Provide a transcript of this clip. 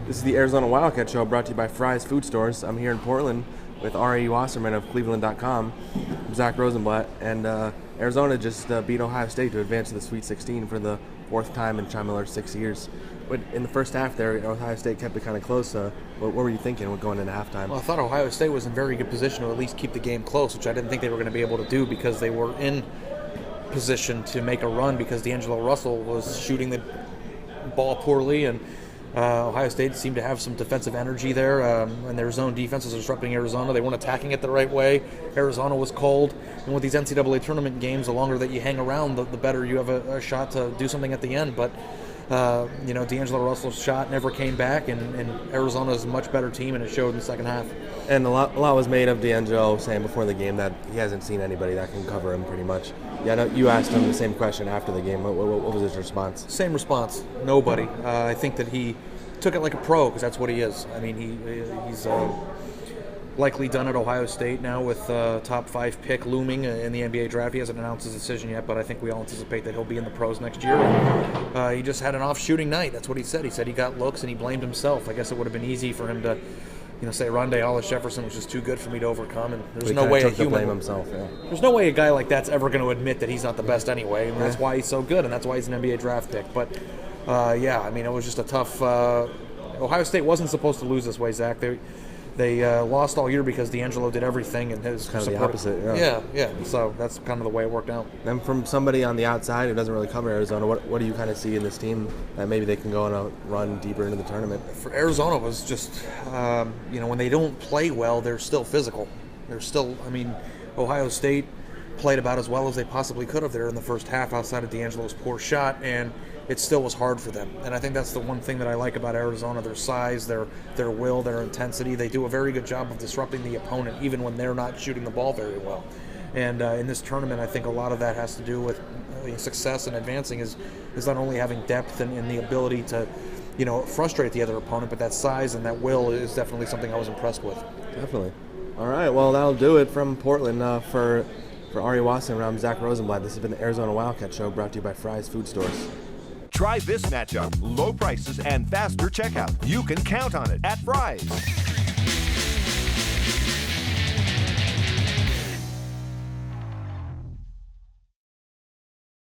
This is the Arizona Wildcat Show brought to you by Fry's Food Stores. I'm here in Portland with Ari Wasserman of Cleveland.com, Zach Rosenblatt, and Arizona just beat Ohio State to advance to the Sweet 16 for the fourth time in Sean Miller's 6 years. But in the first half there, Ohio State kept it kind of close. What were you thinking going into halftime? Well, I thought Ohio State was in very good position to at least keep the game close, which I didn't think they were going to be able to do because they were in position to make a run because D'Angelo Russell was shooting the ball poorly, and Ohio State seemed to have some defensive energy there, and their zone defense was disrupting Arizona. They weren't attacking it the right way. Arizona was cold, and with these NCAA tournament games, the longer that you hang around, the better you have a shot to do something at the end. But D'Angelo Russell's shot never came back, and Arizona is a much better team, and it showed in the second half. And a lot was made of D'Angelo saying before the game that he hasn't seen anybody that can cover him pretty much. Yeah, no, you asked him the same question after the game. What was his response? Same response. Nobody. I think that he took it like a pro because that's what he is. I mean, he's likely done at Ohio State now with top 5 pick looming in the NBA draft. He hasn't announced his decision yet, but I think we all anticipate that he'll be in the pros next year. He just had an off shooting night. That's what he said. He said he got looks and he blamed himself. I guess it would have been easy for him to say Rondé Hollis-Jefferson was just too good for me to overcome, and there's no way blame himself. Yeah. There's no way a guy like that's ever going to admit that he's not the best anyway, and that's why he's so good, and that's why he's an NBA draft pick. But it was just a tough. Ohio State wasn't supposed to lose this way, Zach. They lost all year because D'Angelo did everything, and his kind of the opposite. Yeah. So that's kind of the way it worked out. And from somebody on the outside who doesn't really cover Arizona, what do you kind of see in this team that maybe they can go on a run deeper into the tournament? For Arizona, it was just when they don't play well, they're still physical. They're still. Ohio State played about as well as they possibly could have there in the first half, outside of D'Angelo's poor shot, and it still was hard for them. And I think that's the one thing that I like about Arizona, their size, their will, their intensity. They do a very good job of disrupting the opponent, even when they're not shooting the ball very well. And in this tournament, I think a lot of that has to do with success and advancing is not only having depth and the ability to frustrate the other opponent, but that size and that will is definitely something I was impressed with. Definitely. All right, well, that'll do it from Portland for Ari Wasserman. I'm Zach Rosenblatt. This has been the Arizona Wildcat Show brought to you by Fry's Food Stores. Try this matchup. Low prices and faster checkout. You can count on it at Fry's.